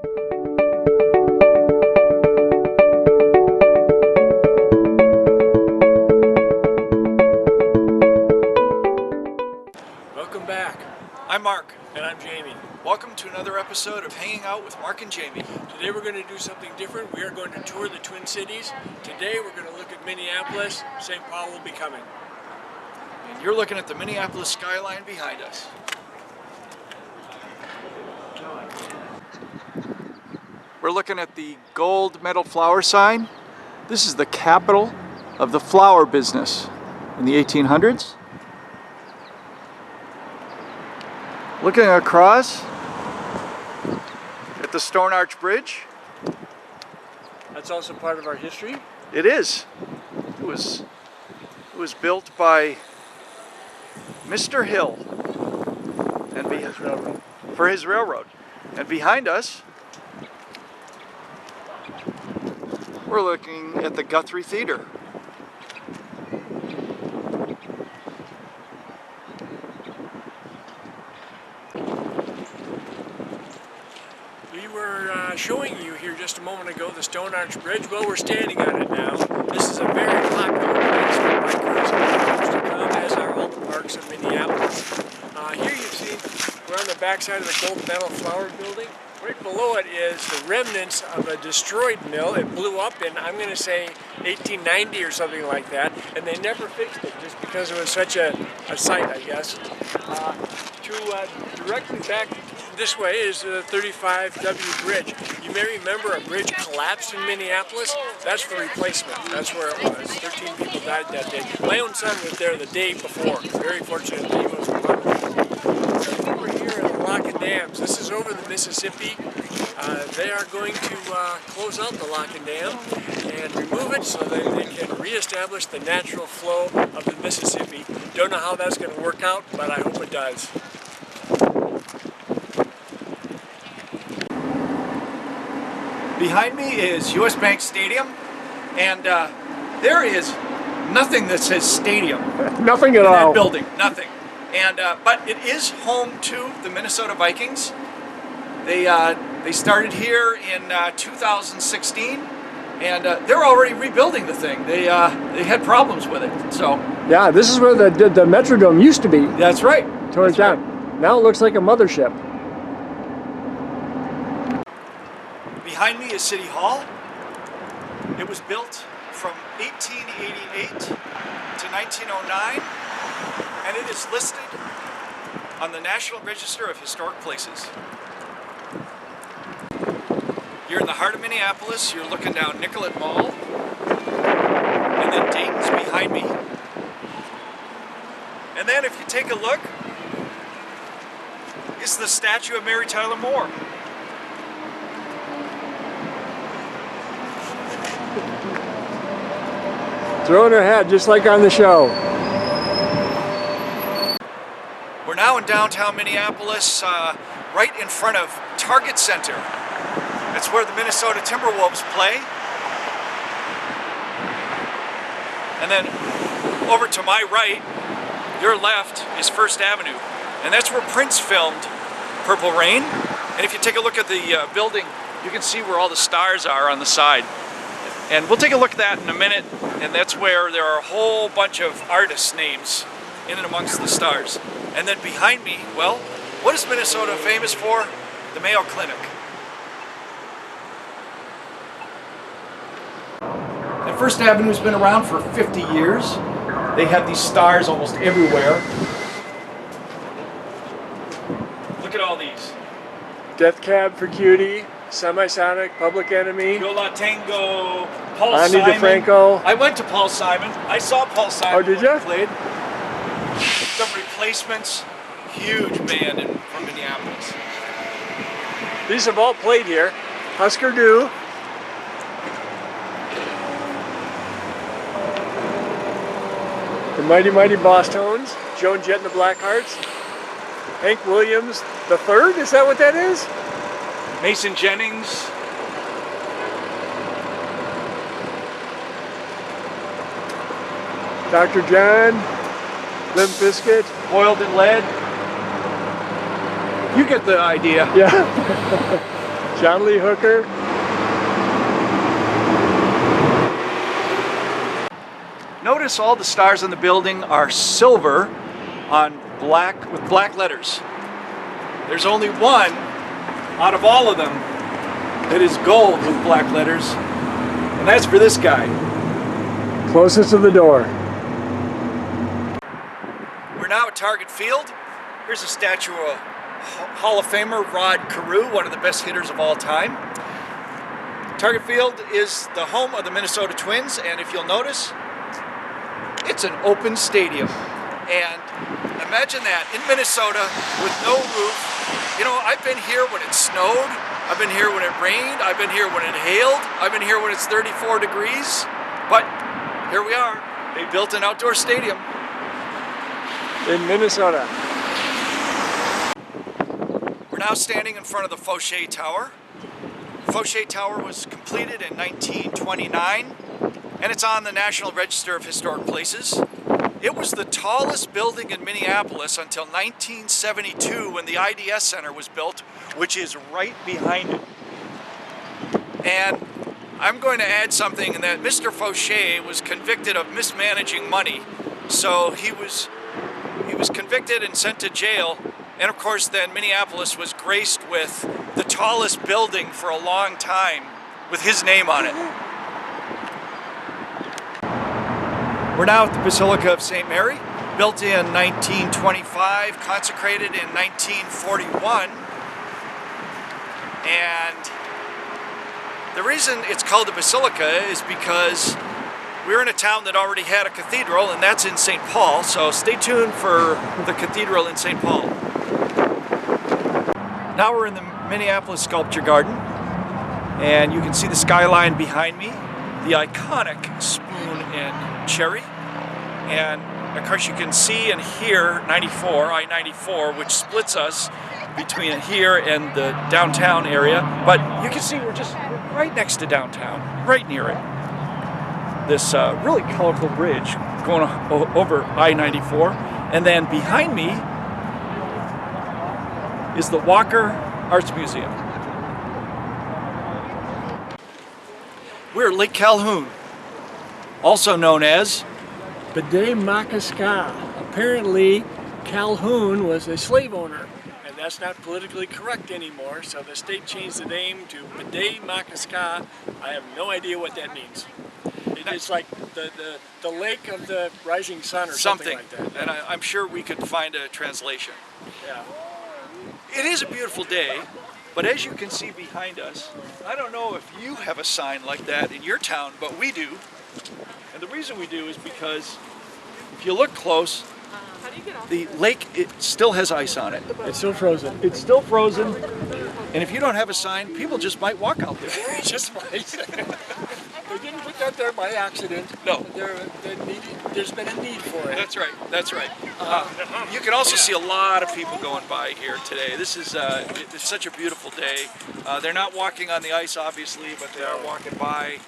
Welcome back. I'm Mark. And I'm Jamie. Welcome to another episode of Hanging Out with Mark and Jamie. Today we're going to do something different. We are going to tour the Twin Cities. Today we're going to look at Minneapolis. St. Paul will be coming. And you're looking at the Minneapolis Skyline behind us. We're looking at the gold metal flower sign. This is the capital of the flower business in the 1800s. Looking across at the Stone Arch Bridge. That's also part of our history. It is. It was built by Mr. Hill and for his railroad. And behind us, we're looking at the Guthrie Theater. We were showing you here just a moment ago the Stone Arch Bridge. Well, we're standing on it now. This is a very popular place for bikers to come, as are all the parks of Minneapolis. Here you see we're on the backside of the gold metal flower building. Right below it is the remnants of a destroyed mill. It blew up in, I'm going to say, 1890 or something like that, and they never fixed it just because it was such a sight, I guess. Directly back this way is the 35W Bridge. You may remember a bridge collapsed in Minneapolis. That's the replacement. That's where it was. 13 people died that day. My own son was there the day before. Very fortunate that he was one. Over here are the lock and dams. This is over the Mississippi. They are going to close out the lock and dam and remove it so that they can reestablish the natural flow of the Mississippi. Don't know how that's going to work out, but I hope it does. Behind me is Tcf Bank Stadium, and there is nothing that says stadium. Nothing at in all. That building, nothing. And but it is home to the Minnesota Vikings. They started here in 2016, and they're already rebuilding the thing. They had problems with it, so. Yeah, this is where the Metrodome used to be. That's right. Tore it down. Right. Now it looks like a mothership. Behind me is City Hall. It was built from 1888 to 1909, and it is listed on the National Register of Historic Places. You're in the heart of Minneapolis. You're looking down Nicollet Mall, and then Dayton's behind me. And then if you take a look, it's the statue of Mary Tyler Moore. Throwing her head just like on the show. We're now in downtown Minneapolis, right in front of Target Center. That's where the Minnesota Timberwolves play. And then over to my right, your left, is First Avenue. And that's where Prince filmed Purple Rain. And if you take a look at the building, you can see where all the stars are on the side. And we'll take a look at that in a minute. And that's where there are a whole bunch of artists' names in and amongst the stars. And then behind me, well, what is Minnesota famous for? The Mayo Clinic. And First Avenue's been around for 50 years. They have these stars almost everywhere. Look at all these. Death Cab for Cutie, Semisonic, Public Enemy, Yo La Tengo, Paul Ani Simon. DeFranco. I went to Paul Simon. I saw Paul Simon. Oh, did when you? he played. Some Replacements, huge band from Minneapolis. These have all played here. Husker Du. The Mighty Mighty Boss Tones. Joan Jett and the Blackhearts. Hank Williams the Third, is that what that is? Mason Jennings. Dr. John, Limp Bizkit. Boiled in Lead. You get the idea. Yeah. John Lee Hooker. Notice all the stars on the building are silver on black with black letters. There's only one out of all of them that is gold with black letters, and that's for this guy. Closest to the door. We're now at Target Field. Here's a statue of Hall of Famer Rod Carew, one of the best hitters of all time. Target Field is the home of the Minnesota Twins, and if you'll notice, it's an open stadium. And imagine that, in Minnesota with no roof. You know, I've been here when it snowed, I've been here when it rained, I've been here when it hailed, I've been here when it's 34 degrees, but here we are. They built an outdoor stadium. In Minnesota. We're now standing in front of the Foshee Tower. The Foshee Tower was completed in 1929, and it's on the National Register of Historic Places. It was the tallest building in Minneapolis until 1972 when the IDS Center was built, which is right behind it. And I'm going to add something in that Mr. Foshee was convicted of mismanaging money. So he was convicted and sent to jail. And of course then Minneapolis was graced with the tallest building for a long time with his name on it. We're now at the Basilica of St Mary, built in 1925, consecrated in 1941. And the reason it's called the Basilica is because we're in a town that already had a cathedral, and that's in St. Paul, so stay tuned for the cathedral in St. Paul. Now we're in the Minneapolis Sculpture Garden, and you can see the skyline behind me, the iconic spoon and cherry, and of course you can see and hear I-94, which splits us between here and the downtown area, but you can see we're right next to downtown, right near it. This really colorful bridge going over I-94, and then behind me is the Walker Arts Museum. We're at Lake Calhoun, also known as Bede-Maka-Ska. Apparently, Calhoun was a slave owner, and that's not politically correct anymore, so the state changed the name to Bede-Maka-Ska. I have no idea what that means. It's like the lake of the rising sun or something like that. And I'm sure we could find a translation. Yeah. It is a beautiful day, but as you can see behind us, I don't know if you have a sign like that in your town, but we do. And the reason we do is because if you look close, the lake, it still has ice on it. It's still frozen. It's still frozen, and if you don't have a sign, people just might walk out there. Just might. They didn't put that there by accident. No. There's been a need for it. That's right. That's right. You can also see a lot of people going by here today. This is it's such a beautiful day. They're not walking on the ice, obviously, but they are walking by,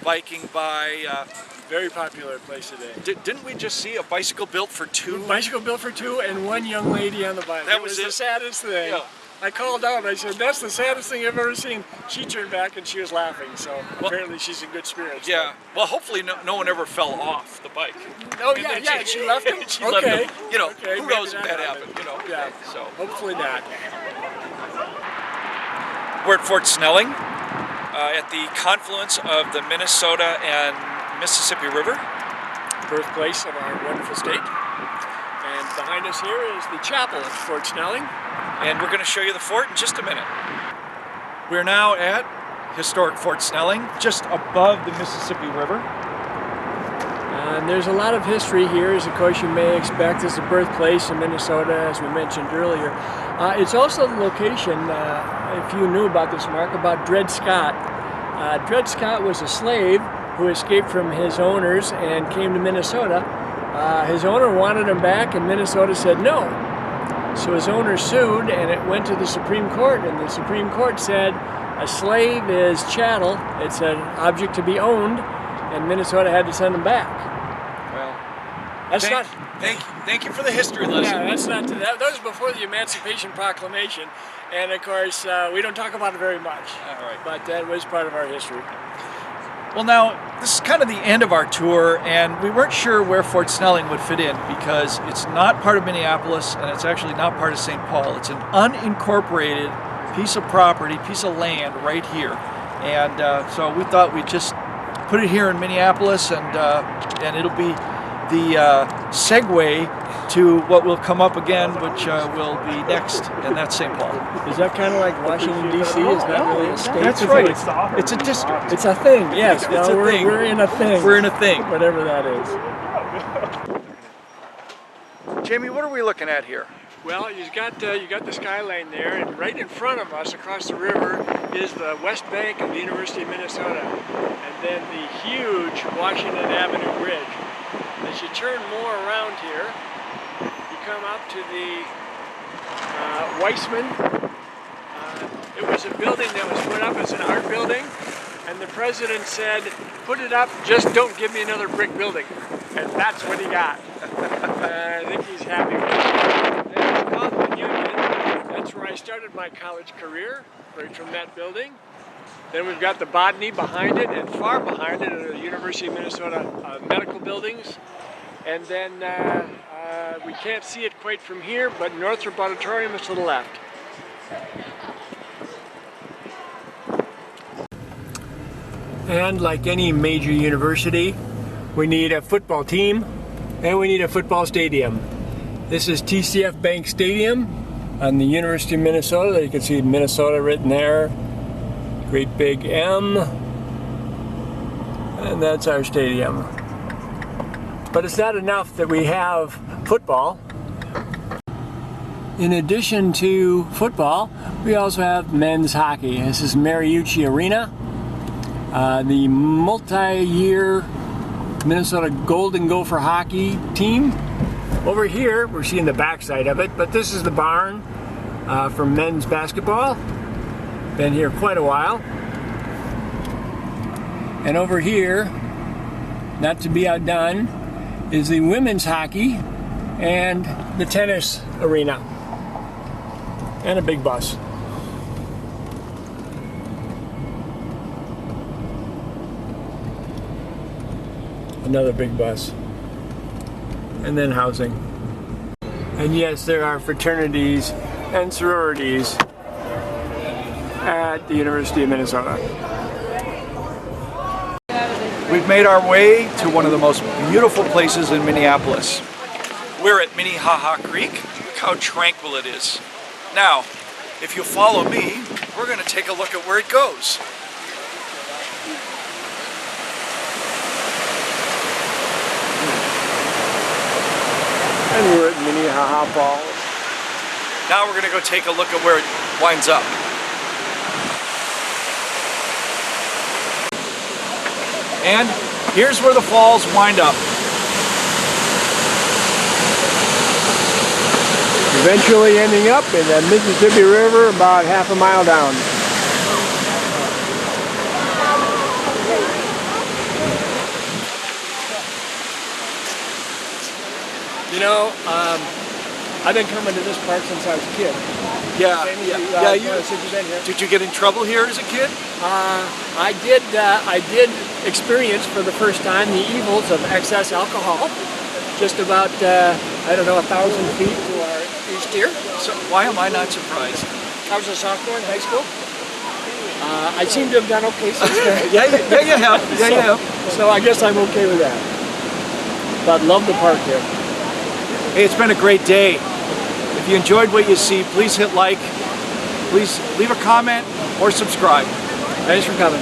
biking by. Very popular place today. Didn't we just see a bicycle built for two? Bicycle built for two and one young lady on the bike. That was the saddest thing. Yeah. I called out and I said, that's the saddest thing I've ever seen. She turned back and she was laughing, so apparently she's in good spirits. Yeah, well hopefully no one ever fell off the bike. Oh yeah, she left him? She left him. You know, okay, who knows if that happened, you know. Yeah, so hopefully not. We're at Fort Snelling, at the confluence of the Minnesota and Mississippi River. Birthplace of our wonderful state. And behind us here is the chapel at Fort Snelling. And we're going to show you the fort in just a minute. We're now at historic Fort Snelling, just above the Mississippi River. And there's a lot of history here, as of course you may expect. It's the birthplace in Minnesota, as we mentioned earlier. It's also the location, if you knew about this, Mark, about Dred Scott. Dred Scott was a slave who escaped from his owners and came to Minnesota. His owner wanted him back, and Minnesota said no. So his owner sued, and it went to the Supreme Court, and the Supreme Court said a slave is chattel, it's an object to be owned, and Minnesota had to send him back. Well, That's Thank you for the history lesson. Yeah, that was before the Emancipation Proclamation, and of course we don't talk about it very much. All right. But that was part of our history. Well, now this is kind of the end of our tour, and we weren't sure where Fort Snelling would fit in because it's not part of Minneapolis, and it's actually not part of St. Paul. It's an unincorporated piece of property, piece of land right here, and so we thought we'd just put it here in Minneapolis, and it'll be the segue to what will come up again, which will be next, and that's St. Paul. Is that kind of like Washington, D.C.? Is that really a state? That's right. It's a district. It's a thing, yes. It's a thing. We're in a thing. We're in a thing. Whatever that is. Jamie, what are we looking at here? Well, you got the skyline there, and right in front of us, across the river, is the west bank of the University of Minnesota, and then the huge Washington Avenue Bridge. As you turn more around here, you come up to the Weissman. It was a building that was put up as an art building, and the president said, "Put it up, just don't give me another brick building." And that's what he got. I think he's happy with it. That's where I started my college career, right from that building. Then we've got the botany behind it, and far behind it are the University of Minnesota medical buildings. And then we can't see it quite from here, but Northrop Auditorium is to the left. And like any major university, we need a football team, and we need a football stadium. This is Tcf Bank Stadium on the University of Minnesota. You can see Minnesota written there. Great big M. And that's our stadium. But it's not enough that we have football. In addition to football, we also have men's hockey. This is Mariucci Arena, the multi-year Minnesota Golden Gopher hockey team. Over here, we're seeing the backside of it, but this is the barn for men's basketball. Been here quite a while. And over here, not to be outdone, is the women's hockey and the tennis arena. And a big bus. Another big bus. And then housing. And yes, there are fraternities and sororities at the University of Minnesota. We've made our way to one of the most beautiful places in Minneapolis. We're at Minnehaha Creek. Look how tranquil it is. Now, if you follow me, we're going to take a look at where it goes. And we're at Minnehaha Falls. Now we're going to go take a look at where it winds up. And here's where the falls wind up. Eventually ending up in the Mississippi River about half a mile down. You know, I've been coming to this park since I was a kid. Yeah. Since you've been here. Did you get in trouble here as a kid? I did experience for the first time the evils of excess alcohol. Just about, I don't know, 1,000 feet to our east here. So why am I not surprised? I was a sophomore in high school. I seem to have done okay since then. Yeah, you have. Yeah, you have. So I guess I'm okay with that. But love the park here. Hey, it's been a great day. If you enjoyed what you see, please hit like. Please leave a comment or subscribe. Thanks for coming.